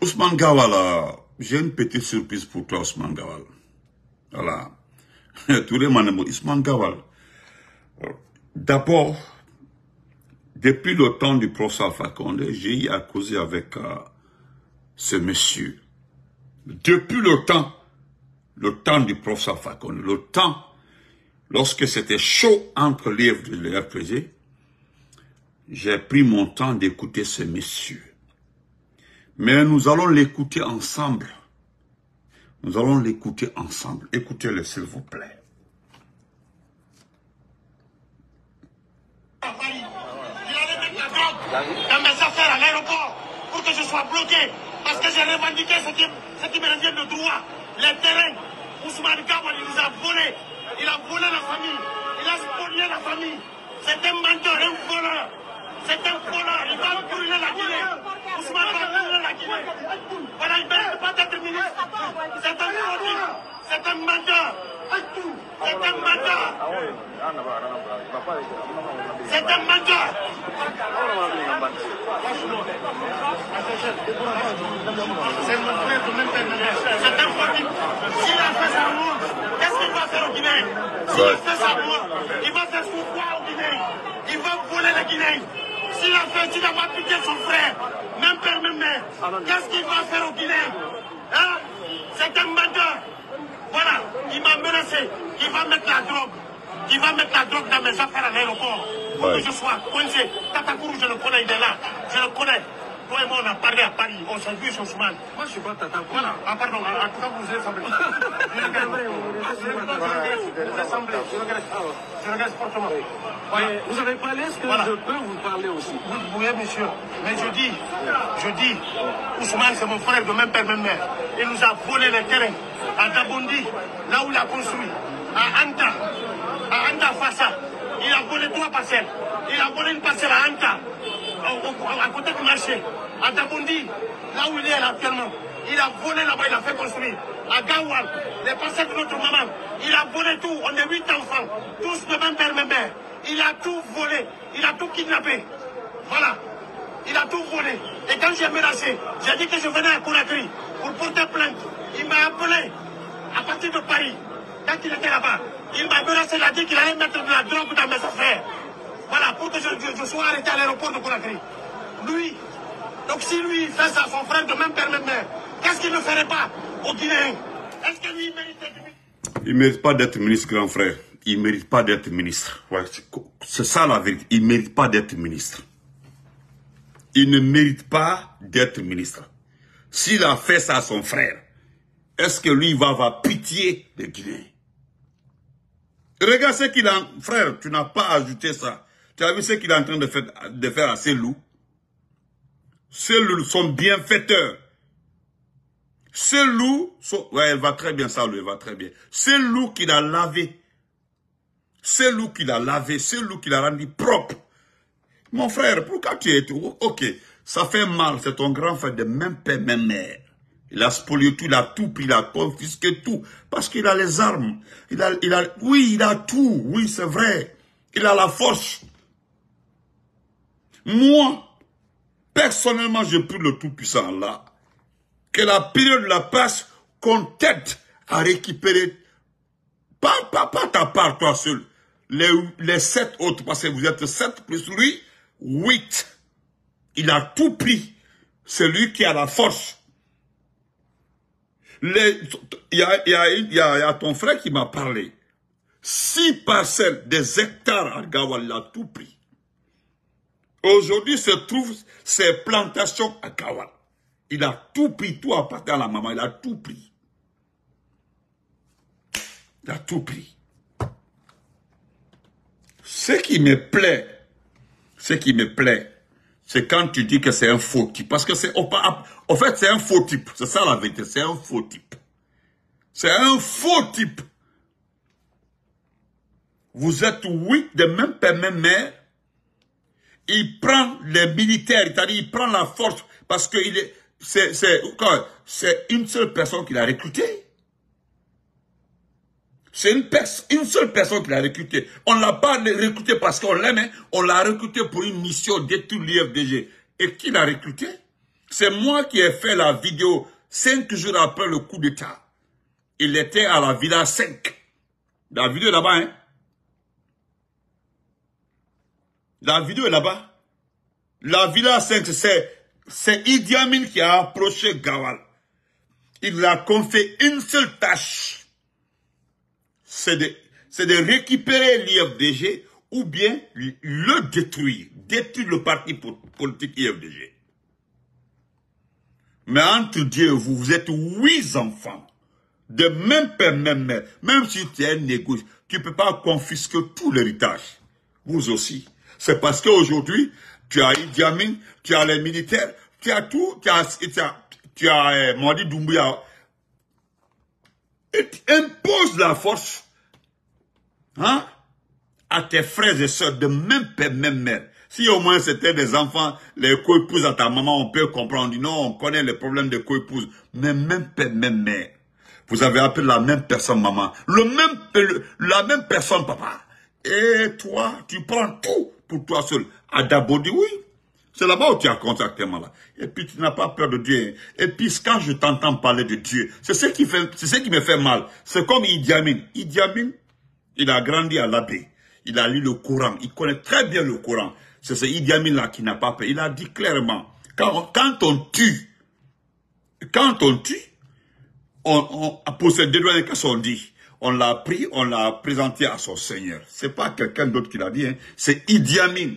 Ousmane Gawal, j'ai une petite surprise pour toi, Ousmane Gawal. Voilà. Tous les manèmes, Ousmane Gawal. D'abord, depuis le temps du professeur Alpha Condé, j'ai eu à causer avec ce monsieur. Depuis le temps du professeur Alpha Condé, le temps, lorsque c'était chaud entre livres de l'RPG, j'ai pris mon temps d'écouter ce monsieur. Mais nous allons l'écouter ensemble. Nous allons l'écouter ensemble. Écoutez-le, s'il vous plaît. Il allait mettre la drogue dans mes affaires à l'aéroport pour que je sois bloqué. Parce que j'ai revendiqué ce qui me revient de droit. Les terrains. Ousmane Gawal, il nous a volé. Il a volé la famille. Il a spolié la famille. C'est un menteur, un voleur. C'est un voleur. Il va brûler la Guinée. Ousmane va brûler la Guinée. Voilà, il ne mérite pas d'être ministre. C'est un voleur. C'est un menteur. C'est un menteur. C'est un menteur. C'est un fautif. S'il a fait ça à moi, qu'est-ce qu'il va faire au Guinée? S'il a fait ça à moi, il va faire quoi au Guinée? Il va voler les Guinéens. S'il a fait, s'il n'a pas pitié son frère, même père, même mère, qu'est-ce qu'il va faire au Guinée? Hein? C'est un menteur. Voilà, il m'a menacé qu'il va mettre la drogue. Il va mettre la drogue dans mes affaires à l'aéroport. Pour que je sois coincé. Tatakourou, je le connais, il est là. Je le connais. Toi et moi, on a parlé à Paris. On s'est vu sur Ousmane. Moi, je suis pas Tatakourou. Voilà. Ah, pardon. En tout cas, vous êtes assemblés. Je regrette fortement. Voilà. Vous avez parlé, est-ce que je peux vous parler aussi? Oui, monsieur. Mais je dis, Ousmane, c'est mon frère de même père, même mère. Il nous a volé les terrains à Dabondi, là où il a construit, à Anta Fassa. Il a volé 3 parcelles. Il a volé une parcelle à Anta, à côté du marché. À Dabondi, là où il est actuellement. Il a volé là-bas, il a fait construire. À Gawal, les parcelles de notre maman. Il a volé tout. On est 8 enfants, tous de même père, même mère. Il a tout volé. Il a tout kidnappé. Voilà. Il a tout volé. Et quand j'ai menacé, j'ai dit que je venais à Conakry pour porter plainte. Il m'a appelé à partir de Paris. Quand il était là-bas, il m'a menacé, il a dit qu'il allait mettre de la drogue dans mes affaires. Voilà, pour que je sois arrêté à l'aéroport de Conakry. Lui, donc si lui fait ça à son frère de même père, même mère, qu'est-ce qu'il ne ferait pas aux Guinéens? Est-ce que lui mérite d'être ministre? Il ne mérite pas d'être ministre, grand frère. Il ne mérite pas d'être ministre. Ouais, c'est ça la vérité. Il ne mérite pas d'être ministre. Il ne mérite pas d'être ministre. S'il a fait ça à son frère, est-ce que lui va avoir pitié des Guinéens? Regarde ce qu'il a... Frère, tu n'as pas ajouté ça. Tu as vu ce qu'il est en train de faire à ces loups? Ces loups sont bienfaiteurs. Ces loups sont... Ouais, elle va très bien, ça, lui, elle va très bien. Ces loups qu'il a lavé. Ces loups qu'il a lavé. Ces loups qu'il a rendu propre. Mon frère, pourquoi tu es tout? Ok, ça fait mal, c'est ton grand frère de même père, même mère. Il a spolié tout, il a tout pris, il a confisqué tout. Parce qu'il a les armes. Oui, il a tout. Oui, c'est vrai. Il a la force. Moi, personnellement, j'ai pris le tout-puissant là. Que la période de la passe, qu'on t'aide à récupérer. Pas ta part, toi seul. Les 7 autres, parce que vous êtes 7 plus lui, 8. Il a tout pris. C'est lui qui a la force. Il y a ton frère qui m'a parlé. 6 parcelles, des hectares à Gawal, il a tout pris. Aujourd'hui se trouvent ses plantations à Gawal. Il a tout pris, tout appartient à la maman, il a tout pris. Il a tout pris. Ce qui me plaît, c'est quand tu dis que c'est un faux type. Parce que c'est, en fait, c'est un faux type. C'est ça la vérité, c'est un faux type. C'est un faux type. Vous êtes 8 de même père, même mère. Il prend les militaires, c'est-à-dire il prend la force parce que c'est une seule personne qu'il a recrutée. C'est une seule personne qui l'a recruté. On ne l'a pas recruté parce qu'on l'aime, on l'a recruté pour une mission détruire l'IFDG. Et qui l'a recruté? C'est moi qui ai fait la vidéo 5 jours après le coup d'État. Il était à la Villa 5. La vidéo est là-bas, hein. La vidéo est là-bas. La Villa 5, c'est Idi Amin qui a approché Gawal. Il lui a confié une seule tâche. C'est de récupérer l'IFDG ou bien le détruire. Détruire le parti politique IFDG. Mais entre Dieu et vous, vous êtes 8 enfants. De même père, même mère. Même si tu es un négociant, tu ne peux pas confisquer tout l'héritage. Vous aussi. C'est parce qu'aujourd'hui, tu as Idi Amin, tu as les militaires, tu as tout, tu as Modi Doumbouya. Et tu imposes la force, hein, à tes frères et sœurs de même père, même mère. Si au moins c'était des enfants, les co-épouses à ta maman, on peut comprendre. On dit non, on connaît les problèmes de co-épouses. Mais même père, même mère. Vous avez appelé la même personne maman. La même personne papa. Et toi, tu prends tout pour toi seul. À Dabodi, oui. C'est là-bas où tu as contacté là. Et puis tu n'as pas peur de Dieu. Et puis quand je t'entends parler de Dieu, c'est ce qui me fait mal. C'est comme Idi Amin. Idi Amin, il a grandi à l'abbé. Il a lu le Coran. Il connaît très bien le Coran. C'est ce Idi Amin là qui n'a pas peur. Il a dit clairement, quand on tue, pour se dédouaner, qu'est-ce qu'on dit? On l'a pris, on l'a présenté à son Seigneur. C'est pas quelqu'un d'autre qui l'a dit, hein. C'est Idi Amin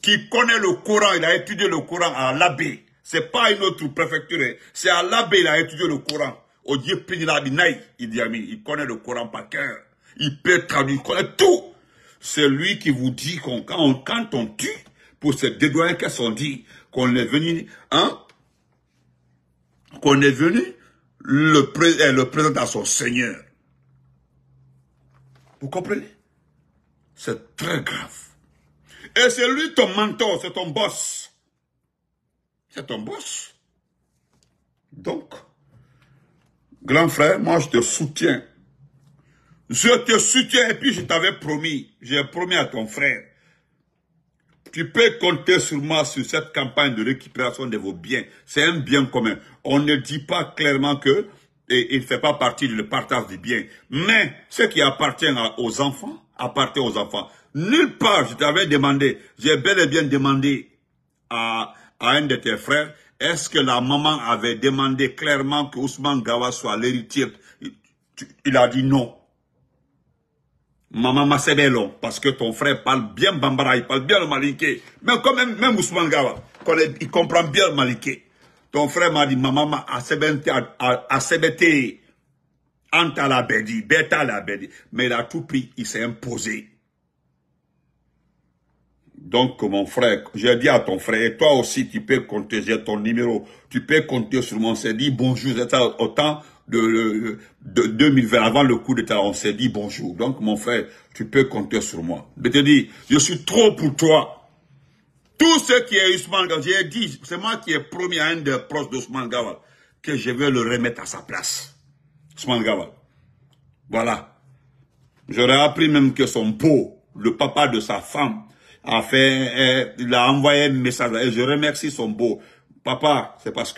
qui connaît le Coran. Il a étudié le Coran à l'abbé. C'est pas une autre préfecture. Hein. C'est à l'abbé il a étudié le Coran. Au Dieu Idi Amin. Il connaît le Coran par cœur. Il peut traduire, il connaît tout. C'est lui qui vous dit quand on tue, pour se dédouaner, qu'est-ce qu'on dit? Qu'on est venu, hein? Qu'on est venu le présenter à son Seigneur. Vous comprenez? C'est très grave. Et c'est lui ton mentor, c'est ton boss. C'est ton boss. Donc, grand frère, moi je te soutiens. Je te soutiens et puis je t'avais promis, j'ai promis à ton frère. Tu peux compter sur moi sur cette campagne de récupération de vos biens. C'est un bien commun. On ne dit pas clairement que il ne fait pas partie du partage des biens. Mais ce qui appartient aux enfants, appartient aux enfants. Nulle part, je t'avais demandé, j'ai bel et bien demandé à un de tes frères, est-ce que la maman avait demandé clairement que Ousmane Gawal soit l'héritier? Il a dit non. Maman Massebelon, parce que ton frère parle bien Bambara, il parle bien le Malinké. Mais quand même Ousmane Gawal, il comprend bien le Malinké. Ton frère m'a dit, maman Asebete, Anta la Bedi, Beta la Bedi. Mais il a tout pris, il s'est imposé. Donc, mon frère, j'ai dit à ton frère, et toi aussi, tu peux compter, j'ai ton numéro, tu peux compter sur moi. On s'est dit bonjour, c'était au temps de 2020, avant le coup d'État, on s'est dit bonjour. Donc, mon frère, tu peux compter sur moi. Je te dis, je suis trop pour toi. Tout ce qui est Ousmane Gawal, j'ai dit, c'est moi qui ai promis à un des proches d'Ousmane Gawal que je vais le remettre à sa place. Ousmane Gawal. Voilà. J'aurais appris même que son beau, le papa de sa femme, il a envoyé un message et je remercie son beau. Papa, c'est parce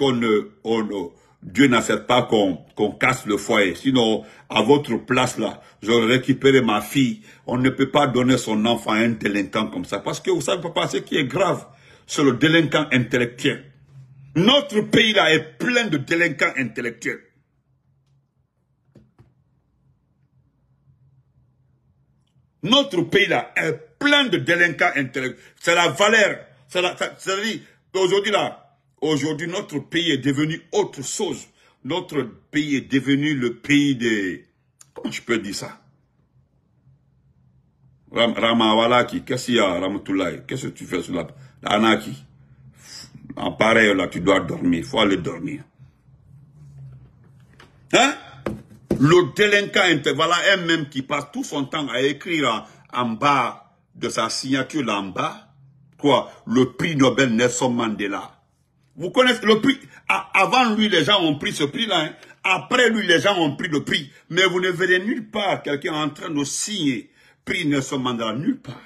Dieu n'accepte pas qu'on casse le foyer. Sinon, à votre place là, j'aurais récupéré ma fille. On ne peut pas donner son enfant à un délinquant comme ça. Parce que vous savez, papa, ce qui est grave, c'est le délinquant intellectuel. Notre pays là est plein de délinquants intellectuels. Notre pays là est plein de délinquants intellectuels. C'est la valeur. C'est-à-dire, aujourd'hui, notre pays est devenu autre chose. Notre pays est devenu le pays des... Comment je peux dire ça? Ramawalaki, qu'est-ce qu'il y a, Ramatoulaye? Qu'est-ce que tu fais sur la Anaki? En pareil, là, tu dois dormir. Il faut aller dormir. Hein? Le délinquant intellectuel, voilà un même qui passe tout son temps à écrire en bas de sa signature, là en bas, quoi? Le prix Nobel Nelson Mandela. Vous connaissez le prix? Avant lui, les gens ont pris ce prix-là. Hein. Après lui, les gens ont pris le prix. Mais vous ne verrez nulle part quelqu'un en train de signer prix Nelson Mandela. Nulle part.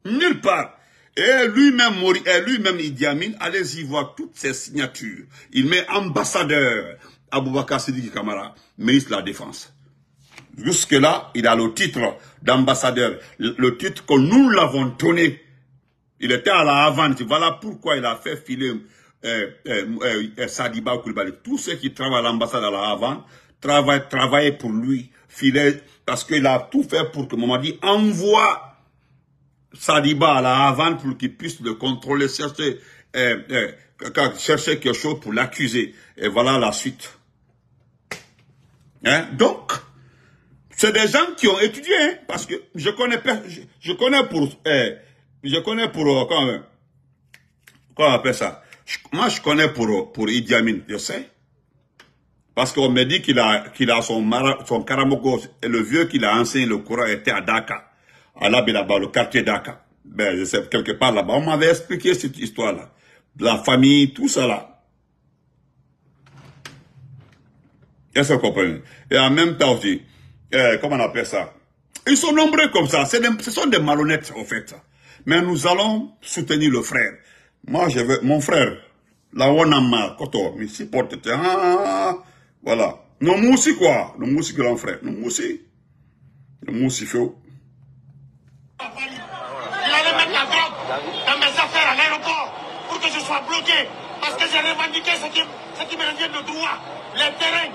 Nulle part. Et lui-même Idi Amin, allez-y voir toutes ses signatures. Il met ambassadeur Aboubakar Sidiki Kamara, ministre de la Défense. Jusque-là, il a le titre d'ambassadeur, le titre que nous l'avons donné. Il était à la Havane. Voilà pourquoi il a fait filer Sadiba Koulibaly. Tous ceux qui travaillent à l'ambassade à la Havane travaillaient pour lui, filer, parce qu'il a tout fait pour que Mamadi envoie Sadiba à la Havane pour qu'il puisse le contrôler, chercher quelque chose pour l'accuser. Et voilà la suite. Hein? Donc, c'est des gens qui ont étudié, hein, parce que je connais pour comment on appelle ça? Moi, je connais pour Idi Amin, je sais. Parce qu'on me dit qu'il a son Karamoko, et le vieux qu'il a enseigné le Coran était à Dakar. À là-bas, le quartier Dakar. Ben, je sais, quelque part là-bas. On m'avait expliqué cette histoire-là. La famille, tout ça là. Est-ce que vous comprenez? Et en même temps aussi, comment on appelle ça? Ils sont nombreux comme ça. Ce sont des malhonnêtes, en fait. Mais nous allons soutenir le frère. Moi, je veux, mon frère, la Wanama, Koto, mais si porte, voilà. Non, moi aussi, quoi. Nous aussi, grand frère. Nous aussi. Nous aussi, faut. Il allait mettre la drogue dans mes affaires à l'aéroport pour que je sois bloqué. Parce que j'ai revendiqué ce qui me revient de droit. Les terrains.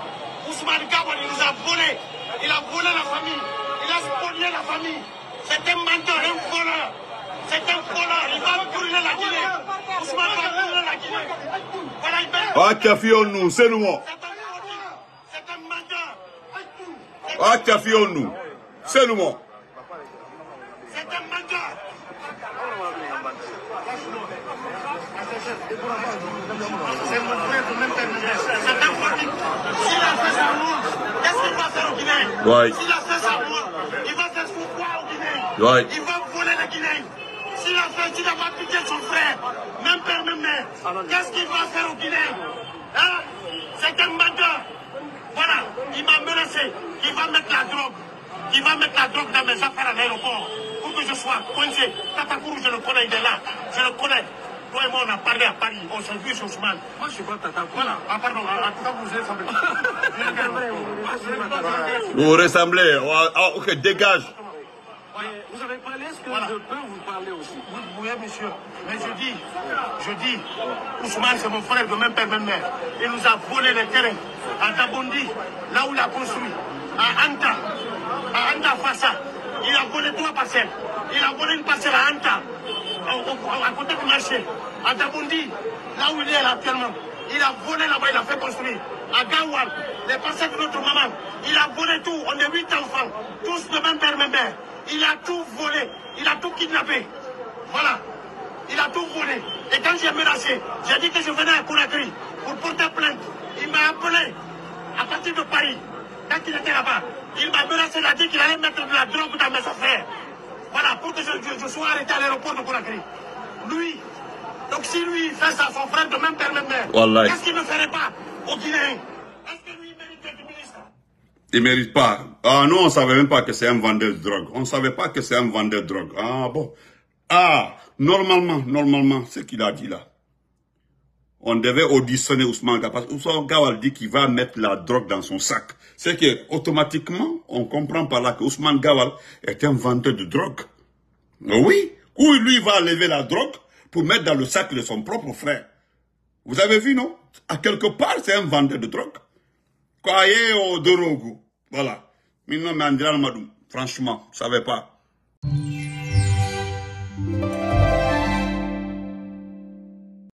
Ousmane Gawal, il nous a volé. Il a volé la famille. Il a spolié la famille. C'est un menteur, un voleur. C'est un voleur. Il va brûler la Guinée. Ousmane va brûler la Guinée. Voilà, il va. Ah, Kafionu, c'est nous. C'est un menteur. Ah, Kafionu, c'est nous. C'est un menteur. C'est mon frère de même terminer. C'est un fautif. S'il a fait ça moi, qu'est-ce qu'il va faire au Guinée? Ouais. S'il a fait ça moi, il va faire quoi au Guinée? Ouais. Il va voler le Guinée. S'il a pas piqué son frère, même père, même mère, qu'est-ce qu'il va faire au Guinée? Hein? C'est un menteur. Voilà, il m'a menacé. Il va mettre la drogue. Il va mettre la drogue dans mes affaires à l'aéroport pour que je sois coincé. Tatakourou, je le connais, il est là. Je le connais. Toi et moi, on a parlé à Paris. On s'est vu sur Ousmane. Moi, je suis pas Tatakourou. Voilà. Ah, pardon. En tout cas, vous ressemblez. Vous ressemblez. Ah, ok, dégage. Vous avez parlé, est-ce que je peux vous parler aussi? Oui, monsieur. Mais je dis, Ousmane, c'est mon frère de même père, même mère. Il nous a volé les terrains à Dabondi, là où il a construit. À Anta Fassa. Il a volé 3 parcelles. Il a volé une parcelle à Anta, à côté du marché. À Dabondi, là où il est actuellement. Il a volé là-bas, il a fait construire. À Gawal, les parcelles de notre maman. Il a volé tout. On est 8 enfants. Tous de même père, même mère. Il a tout volé. Il a tout kidnappé. Voilà. Il a tout volé. Et quand j'ai menacé, j'ai dit que je venais à Conakry pour porter plainte. Il m'a appelé à partir de Paris. Quand il était là-bas, il m'a menacé, il a dit qu'il allait mettre de la drogue dans mes affaires. Voilà, pour que je sois arrêté à l'aéroport de Conakry. Lui, donc si lui fait ça, son frère de même père, même mère, qu'est-ce qu'il ne ferait pas au Guinéen? Est-ce que lui mérite d'être ministre? Il ne mérite pas. Ah non, on ne savait même pas que c'est un vendeur de drogue. On ne savait pas que c'est un vendeur de drogue. Ah bon. Ah, normalement, ce qu'il a dit là. On devait auditionner Ousmane Gawal. Parce que Ousmane Gawal dit qu'il va mettre la drogue dans son sac. C'est que, automatiquement, on comprend par là que Ousmane Gawal est un vendeur de drogue. Oui. Où lui va lever la drogue pour mettre dans le sac de son propre frère. Vous avez vu, non? À quelque part, c'est un vendeur de drogue. Croyez au Dorogo. Voilà. Franchement, je ne savais pas.